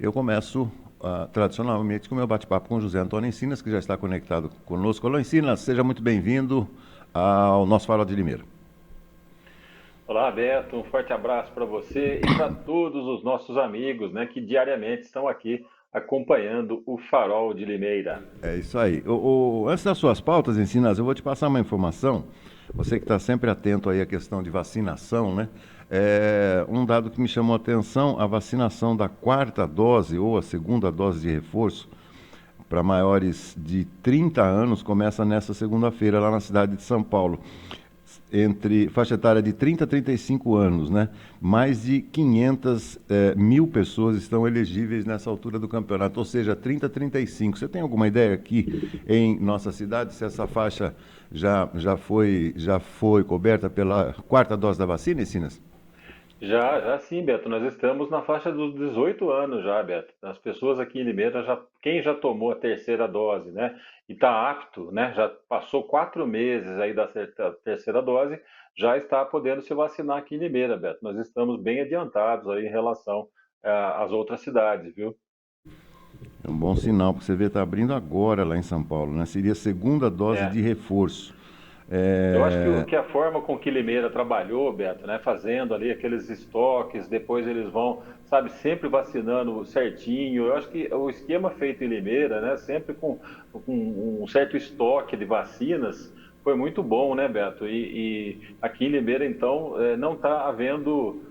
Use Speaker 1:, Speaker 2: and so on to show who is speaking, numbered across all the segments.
Speaker 1: Eu começo tradicionalmente com o meu bate-papo com o José Antônio Encinas, que já está conectado conosco. Alô, Encinas, seja muito bem-vindo ao nosso Farol de Limeira.
Speaker 2: Olá, Beto. Um forte abraço para você e para todos os nossos amigos, né, que diariamente estão aqui acompanhando o Farol de Limeira.
Speaker 1: É isso aí. Antes das suas pautas, Encinas, eu vou te passar uma informação. Você que está sempre atento aí à questão de vacinação, né? Um dado que me chamou a atenção, a vacinação da quarta dose ou a segunda dose de reforço para maiores de 30 anos começa nessa segunda-feira lá na cidade de São Paulo. Entre faixa etária de 30 a 35 anos, né? Mais de 500 mil pessoas estão elegíveis nessa altura do campeonato, ou seja, 30 a 35. Você tem alguma ideia aqui em nossa cidade se essa faixa já foi coberta pela quarta dose da vacina, Sinas?
Speaker 2: Já sim, Beto. Nós estamos na faixa dos 18 anos já, Beto. As pessoas aqui em Limeira, quem já tomou a terceira dose, né, e está apto, né, já passou 4 meses aí da terceira dose, já está podendo se vacinar aqui em Limeira, Beto. Nós estamos bem adiantados aí em relação às outras cidades, viu?
Speaker 1: É um bom sinal, porque você vê, está abrindo agora lá em São Paulo, né? Seria a segunda dose
Speaker 2: É.
Speaker 1: de reforço.
Speaker 2: Eu acho que,
Speaker 1: É,
Speaker 2: que a forma com que Limeira trabalhou, Beto, né, fazendo ali aqueles estoques, depois eles vão, sabe, sempre vacinando certinho. Eu acho que o esquema feito em Limeira, né, sempre com um certo estoque de vacinas, foi muito bom, né, Beto? E aqui em Limeira, então, não está havendo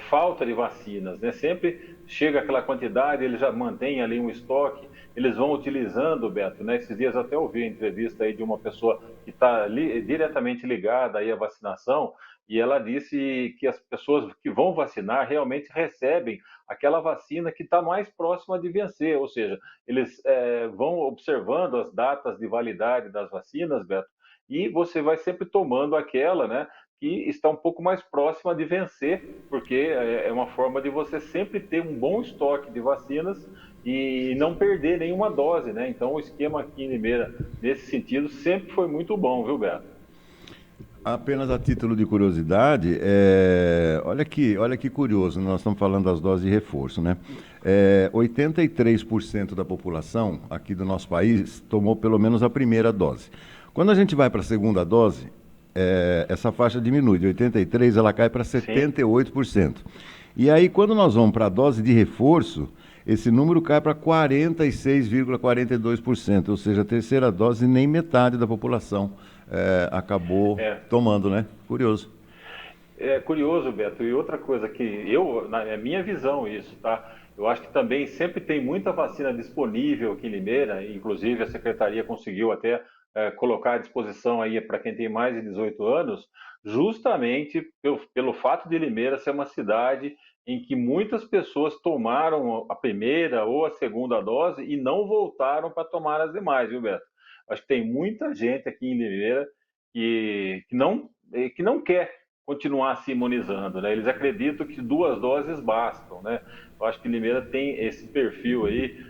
Speaker 2: falta de vacinas, né? Sempre chega aquela quantidade, eles já mantêm ali um estoque, eles vão utilizando, Beto, né? Esses dias até ouvi a entrevista aí de uma pessoa que está diretamente ligada aí à vacinação, e ela disse que as pessoas que vão vacinar realmente recebem aquela vacina que está mais próxima de vencer, ou seja, eles vão observando as datas de validade das vacinas, Beto, e você vai sempre tomando aquela, né, que está um pouco mais próxima de vencer, porque é uma forma de você sempre ter um bom estoque de vacinas e não perder nenhuma dose, né? Então o esquema aqui em Limeira, nesse sentido, sempre foi muito bom, viu, Beto?
Speaker 1: Apenas a título de curiosidade, olha que curioso, nós estamos falando das doses de reforço, né? 83% da população aqui do nosso país tomou pelo menos a primeira dose. Quando a gente vai para a segunda dose, essa faixa diminui, de 83% ela cai para
Speaker 2: Sim,
Speaker 1: 78%. E aí, quando nós vamos para a dose de reforço, esse número cai para 46,42%, ou seja, a terceira dose nem metade da população acabou
Speaker 2: é.
Speaker 1: tomando, né? Curioso.
Speaker 2: É curioso, Beto. E outra coisa que na minha visão isso, tá? Eu acho que também sempre tem muita vacina disponível aqui em Limeira, inclusive a secretaria conseguiu até colocar à disposição aí para quem tem mais de 18 anos, justamente pelo fato de Limeira ser uma cidade em que muitas pessoas tomaram a primeira ou a segunda dose e não voltaram para tomar as demais, viu, Beto? Acho que tem muita gente aqui em Limeira que não quer continuar se imunizando, né? Eles acreditam que 2 doses bastam, né? Eu acho que Limeira tem esse perfil aí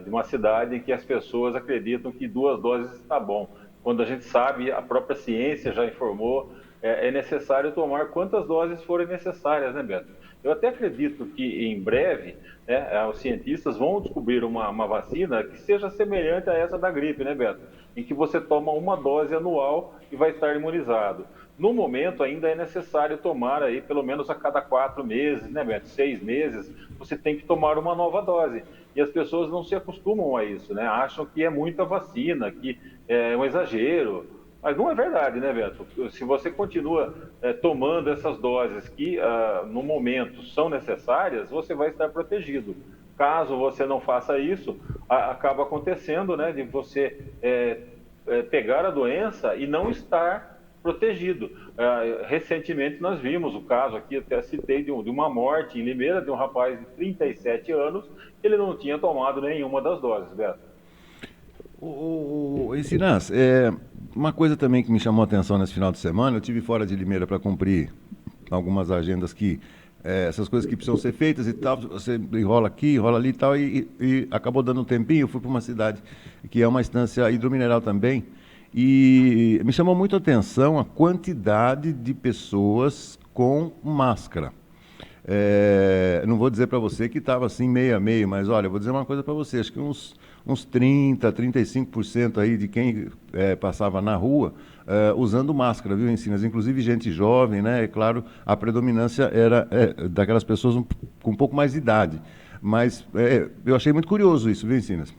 Speaker 2: de uma cidade em que as pessoas acreditam que 2 doses está bom. Quando a gente sabe, a própria ciência já informou, é necessário tomar quantas doses forem necessárias, né, Beto? Eu até acredito que em breve, né, os cientistas vão descobrir uma vacina que seja semelhante a essa da gripe, né, Beto? Em que você toma uma dose anual e vai estar imunizado. No momento, ainda é necessário tomar aí, pelo menos a cada 4 meses, né, Beto? 6 meses, você tem que tomar uma nova dose. E as pessoas não se acostumam a isso, né? Acham que é muita vacina, que é um exagero. Mas não é verdade, né, Beto? Se você continua tomando essas doses que, no momento, são necessárias, você vai estar protegido. Caso você não faça isso, acaba acontecendo, né, de você pegar a doença e não estar protegido. Recentemente nós vimos o caso aqui, até citei, de uma morte em Limeira, de um rapaz de 37 anos, ele não tinha tomado nenhuma das doses, Beto.
Speaker 1: Encinas, uma coisa também que me chamou a atenção nesse final de semana, eu tive fora de Limeira para cumprir algumas agendas que essas coisas que precisam ser feitas e tal, você enrola aqui, enrola ali e tal, e acabou dando um tempinho, eu fui para uma cidade que é uma estância hidromineral também, e me chamou muito a atenção a quantidade de pessoas com máscara. Não vou dizer para você que estava assim meio a meio, mas olha, vou dizer uma coisa para você, acho que uns 35% aí de quem passava na rua usando máscara, viu, Encinas? Inclusive gente jovem, né? É claro, a predominância era daquelas pessoas com um pouco mais de idade. Mas eu achei muito curioso isso, viu, Encinas?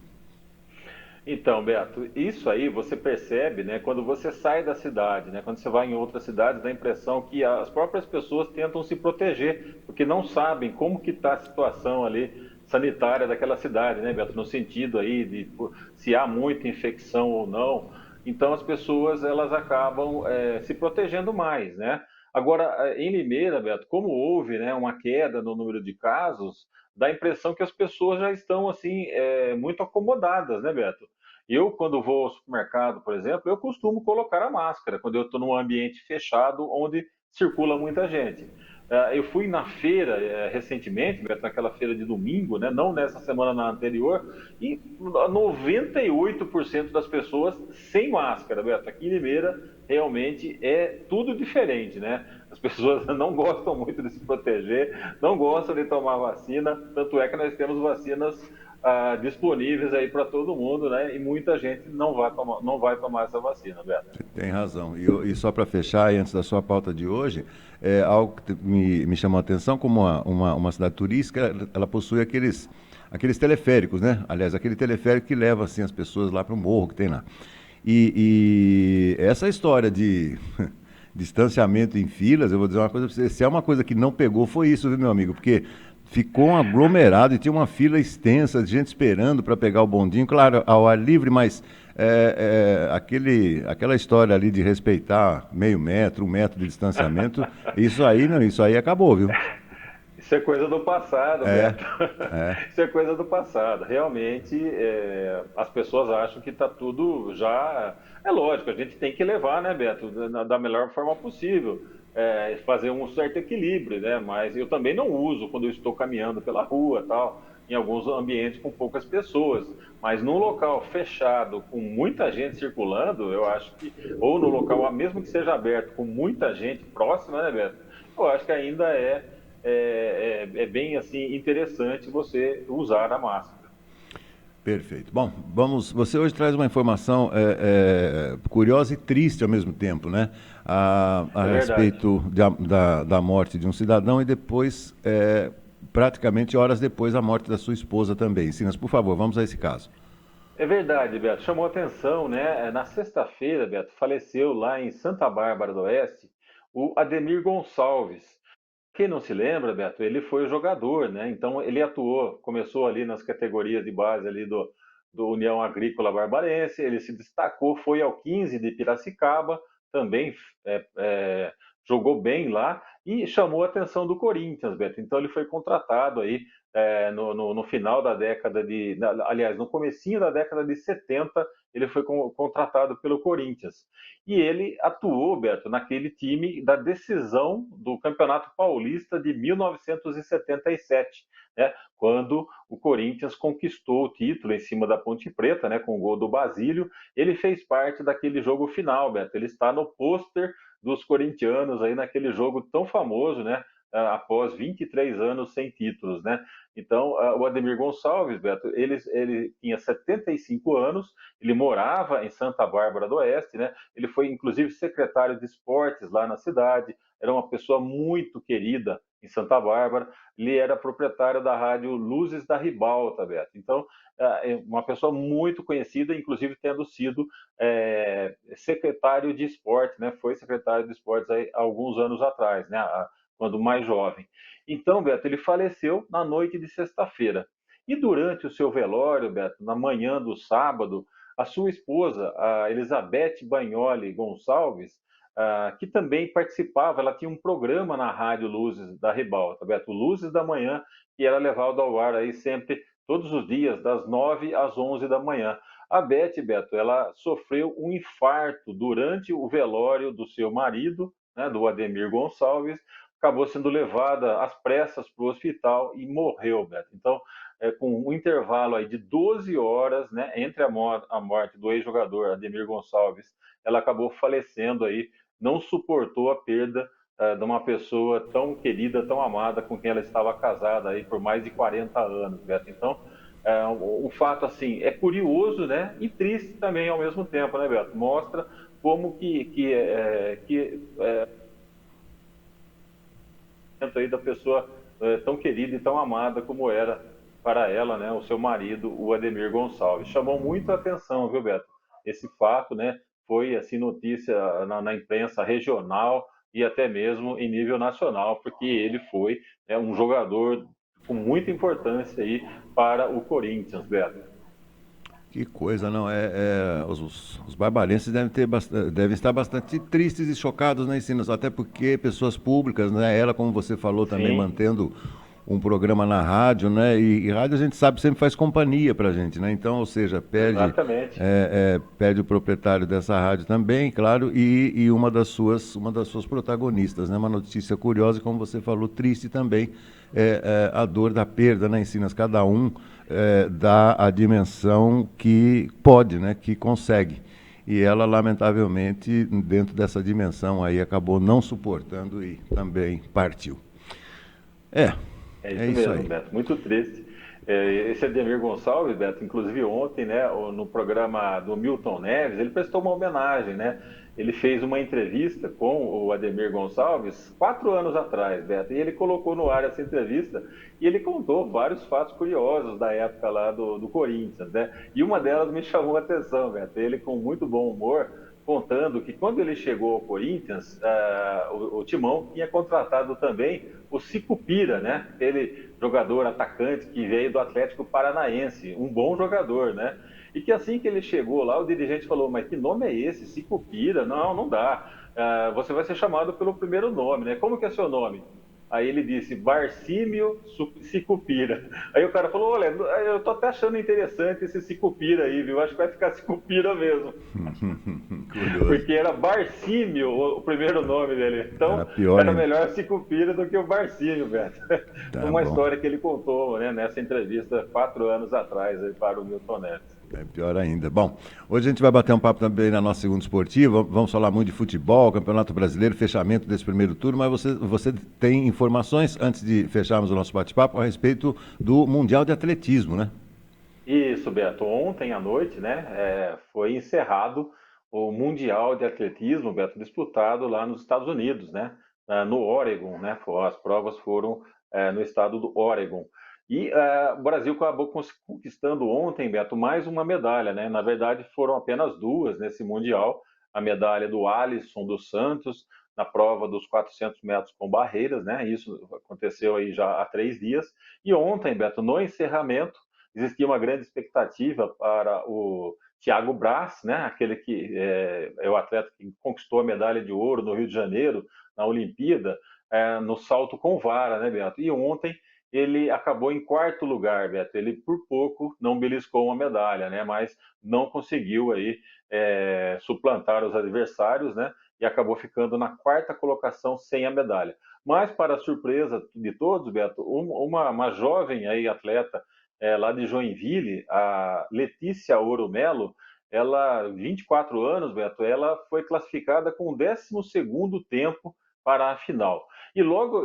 Speaker 2: Então, Beto, isso aí você percebe, né, quando você sai da cidade, né, quando você vai em outras cidades, dá a impressão que as próprias pessoas tentam se proteger, porque não sabem como que está a situação ali sanitária daquela cidade, né, Beto, no sentido aí de se há muita infecção ou não. Então, as pessoas elas acabam se protegendo mais, né? Agora, em Limeira, Beto, como houve, né, uma queda no número de casos, dá a impressão que as pessoas já estão assim muito acomodadas, né, Beto? Eu, quando vou ao supermercado, por exemplo, eu costumo colocar a máscara quando eu estou num ambiente fechado onde circula muita gente. Eu fui na feira recentemente, naquela feira de domingo, né? Não nessa semana, na anterior, e 98% das pessoas sem máscara, Beto. Aqui em Limeira realmente é tudo diferente, né? As pessoas não gostam muito de se proteger, não gostam de tomar vacina, tanto é que nós temos vacinas disponíveis aí para todo mundo, né? E muita gente não vai tomar essa vacina, Beto.
Speaker 1: Tem razão. E só para fechar, e antes da sua pauta de hoje, algo que me chamou a atenção, como uma cidade turística, ela possui aqueles teleféricos, né? Aliás, aquele teleférico que leva assim, as pessoas lá para o morro que tem lá. E essa história de distanciamento em filas, eu vou dizer uma coisa para você, se é uma coisa que não pegou, foi isso, viu, meu amigo? Porque ficou um aglomerado e tinha uma fila extensa de gente esperando para pegar o bondinho, claro, ao ar livre, mas aquela história ali de respeitar meio metro, 1 metro de distanciamento, isso aí, não, isso aí acabou, viu?
Speaker 2: Isso é coisa do passado,
Speaker 1: É,
Speaker 2: Beto.
Speaker 1: é.
Speaker 2: Isso é coisa do passado. Realmente, as pessoas acham que está tudo já. É lógico, a gente tem que levar, né, Beto, da melhor forma possível, fazer um certo equilíbrio, né? Mas eu também não uso quando eu estou caminhando pela rua, tal, em alguns ambientes com poucas pessoas. Mas num local fechado, com muita gente circulando, eu acho que, ou no local, mesmo que seja aberto, com muita gente próxima, né, Beto? Eu acho que ainda é bem assim interessante você usar a máscara.
Speaker 1: Perfeito. Bom, vamos. Você hoje traz uma informação curiosa e triste ao mesmo tempo, né? A
Speaker 2: É verdade.
Speaker 1: respeito da morte de um cidadão e depois, praticamente horas depois, a morte da sua esposa também. Sinas, por favor, vamos a esse caso.
Speaker 2: É verdade, Beto. Chamou atenção, né? Na sexta-feira, Beto, faleceu lá em Santa Bárbara do Oeste o Ademir Gonçalves. Quem não se lembra, Beto, ele foi o jogador, né? Então ele atuou, começou ali nas categorias de base ali do União Agrícola Barbarense, ele se destacou, foi ao 15 de Piracicaba, também é, é, jogou bem lá e chamou a atenção do Corinthians, Beto. Então ele foi contratado aí no final da década aliás, no comecinho da década de 70, ele foi contratado pelo Corinthians. E ele atuou, Beto, naquele time da decisão do Campeonato Paulista de 1977, né, quando o Corinthians conquistou o título em cima da Ponte Preta, né, com o gol do Basílio. Ele fez parte daquele jogo final, Beto. Ele está no pôster dos corintianos aí naquele jogo tão famoso, né, após 23 anos sem títulos, né? Então, o Ademir Gonçalves, Beto, ele tinha 75 anos, ele morava em Santa Bárbara do Oeste, né? Ele foi, inclusive, secretário de esportes lá na cidade, era uma pessoa muito querida em Santa Bárbara, ele era proprietário da rádio Luzes da Ribalta, Beto. Então, uma pessoa muito conhecida, inclusive tendo sido secretário de esportes, né? Foi secretário de esportes aí, há alguns anos atrás, né? Quando mais jovem. Então, Beto, ele faleceu na noite de sexta-feira. E durante o seu velório, Beto, na manhã do sábado, a sua esposa, a Elizabeth Bagnoli Gonçalves, que também participava, ela tinha um programa na Rádio Luzes da Ribalta, Beto, Luzes da Manhã, que era levado ao ar aí sempre, todos os dias, das 9 às 11 da manhã. A Beth, Beto, ela sofreu um infarto durante o velório do seu marido, né, do Ademir Gonçalves, acabou sendo levada às pressas para o hospital e morreu, Beto. Então, com um intervalo aí de 12 horas, né, entre a morte do ex-jogador Ademir Gonçalves, ela acabou falecendo aí, não suportou a perda de uma pessoa tão querida, tão amada, com quem ela estava casada aí por mais de 40 anos, Beto. Então, um fato assim, é curioso, né? E triste também ao mesmo tempo, né, Beto? Mostra como aí da pessoa tão querida e tão amada como era para ela, né, o seu marido, o Ademir Gonçalves. Chamou muito a atenção, viu, Beto? Esse fato, né, foi assim notícia na imprensa regional e até mesmo em nível nacional, porque ele foi, né, um jogador com muita importância aí para o Corinthians, Beto.
Speaker 1: Que coisa, não? Os barbarenses devem estar bastante tristes e chocados, né, Sinas? Até porque pessoas públicas, né? Ela, como você falou, também
Speaker 2: Sim,
Speaker 1: mantendo um programa na rádio, né? E rádio a gente sabe sempre faz companhia pra gente, né? Então, ou seja,
Speaker 2: exatamente.
Speaker 1: perde o proprietário dessa rádio também, claro, e uma das suas protagonistas, né? Uma notícia curiosa, como você falou, triste também, a dor da perda, né, Sinas? Cada um dá a dimensão que pode, né? Que consegue. E ela, lamentavelmente, dentro dessa dimensão aí, acabou não suportando e também partiu. É,
Speaker 2: É
Speaker 1: é
Speaker 2: isso
Speaker 1: isso
Speaker 2: mesmo,
Speaker 1: aí.
Speaker 2: Beto. Muito triste. Esse Ademir Gonçalves, Beto, inclusive ontem, né, no programa do Milton Neves, ele prestou uma homenagem, né? Ele fez uma entrevista com o Ademir Gonçalves 4 anos atrás, Beto, e ele colocou no ar essa entrevista e ele contou vários fatos curiosos da época lá do Corinthians, né? E uma delas me chamou a atenção, Beto. Ele, com muito bom humor, contando que quando ele chegou ao Corinthians, o Timão tinha contratado também o Sicupira, né? Aquele jogador atacante que veio do Atlético Paranaense, um bom jogador, né? E que assim que ele chegou lá, o dirigente falou: mas que nome é esse? Sicupira? Não, não dá. Você vai ser chamado pelo primeiro nome, né? Como que é seu nome? Aí ele disse Barcímio Sicupira. Aí o cara falou: olha, eu tô até achando interessante esse Sicupira aí, viu? Acho que vai ficar Sicupira mesmo.
Speaker 1: Curioso.
Speaker 2: Porque era Barcímio o primeiro nome dele.
Speaker 1: Era
Speaker 2: Então
Speaker 1: pior
Speaker 2: era
Speaker 1: ainda.
Speaker 2: melhor Sicupira do que o Barcímio, Beto.
Speaker 1: Tá
Speaker 2: Uma
Speaker 1: bom.
Speaker 2: história que ele contou, né, nessa entrevista 4 anos atrás aí, para o Milton Neves.
Speaker 1: É pior ainda. Bom, hoje a gente vai bater um papo também na nossa segunda esportiva. Vamos falar muito de futebol, Campeonato Brasileiro, fechamento desse primeiro turno, mas você tem informações, antes de fecharmos o nosso bate-papo, a respeito do Mundial de Atletismo, né?
Speaker 2: Isso, Beto. Ontem à noite, né, foi encerrado o Mundial de Atletismo, Beto, disputado lá nos Estados Unidos, né, no Oregon, né, as provas foram no estado do Oregon. E o Brasil acabou conquistando ontem, Beto, mais uma medalha, né? Na verdade, foram apenas duas nesse Mundial. A medalha do Alisson dos Santos, na prova dos 400 metros com barreiras, né? Isso aconteceu aí já há 3 dias. E ontem, Beto, no encerramento, existia uma grande expectativa para o Thiago Braz, né, aquele que é o atleta que conquistou a medalha de ouro no Rio de Janeiro, na Olimpíada, no salto com vara, né, Beto? E ontem ele acabou em quarto lugar, Beto. Ele por pouco não beliscou uma medalha, né, mas não conseguiu aí suplantar os adversários, né, e acabou ficando na quarta colocação sem a medalha. Mas, para a surpresa de todos, Beto, uma jovem aí atleta lá de Joinville, a Letícia Ouro Melo, ela, 24 anos, Beto, ela foi classificada com o 12º tempo para a final. E logo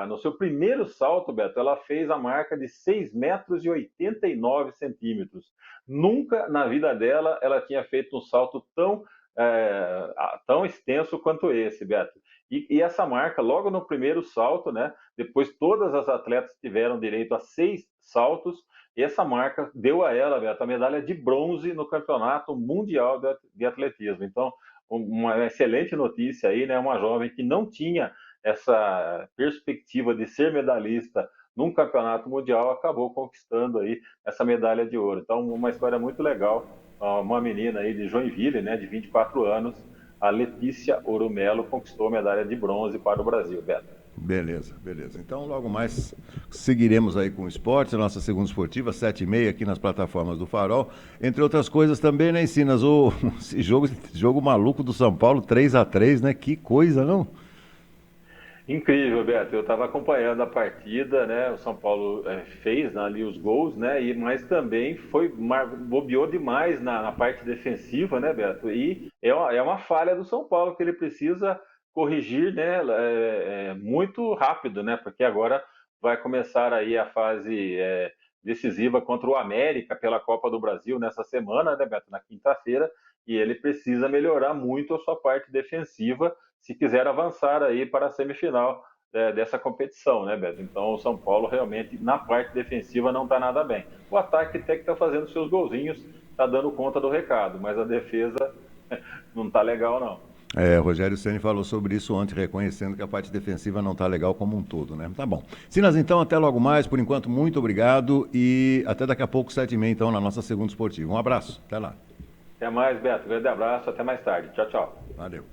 Speaker 2: no seu primeiro salto, Beto, ela fez a marca de 6 metros e 89 centímetros. Nunca na vida dela ela tinha feito um salto tão extenso quanto esse, Beto. E essa marca, logo no primeiro salto, né? Depois todas as atletas tiveram direito a 6 saltos. E essa marca deu a ela, Beto, a medalha de bronze no Campeonato Mundial de Atletismo. Então, uma excelente notícia aí, né? Uma jovem que não tinha essa perspectiva de ser medalhista num campeonato mundial acabou conquistando aí essa medalha de ouro. Então, uma história muito legal. Uma menina aí de Joinville, né, de 24 anos, a Letícia Orumelo, conquistou a medalha de bronze para o Brasil, Beto.
Speaker 1: Beleza, beleza. Então, logo mais seguiremos aí com o esporte, a nossa segunda esportiva, 7h30, aqui nas plataformas do Farol. Entre outras coisas também, né, Ensinas? Esse jogo maluco do São Paulo, 3-3, né? Que coisa, não?
Speaker 2: Incrível, Beto. Eu estava acompanhando a partida, né? O São Paulo fez, né, ali os gols, né? Mas também bobeou demais na parte defensiva, né, Beto? E é uma falha do São Paulo que ele precisa corrigir, né, muito rápido, né, porque agora vai começar aí a fase decisiva contra o América pela Copa do Brasil nessa semana, né, Beto, na quinta-feira, e ele precisa melhorar muito a sua parte defensiva se quiser avançar aí para a semifinal dessa competição, né, Beto? Então o São Paulo realmente na parte defensiva não está nada bem. O ataque até que está fazendo seus golzinhos, está dando conta do recado, mas a defesa não está legal não.
Speaker 1: Rogério Ceni falou sobre isso ontem, reconhecendo que a parte defensiva não está legal como um todo, né? Tá bom. Sinas, então, até logo mais. Por enquanto, muito obrigado e até daqui a pouco, 7h30, então, na nossa segunda esportiva. Um abraço. Até lá.
Speaker 2: Até mais, Beto. Grande abraço. Até mais tarde. Tchau, tchau.
Speaker 1: Valeu.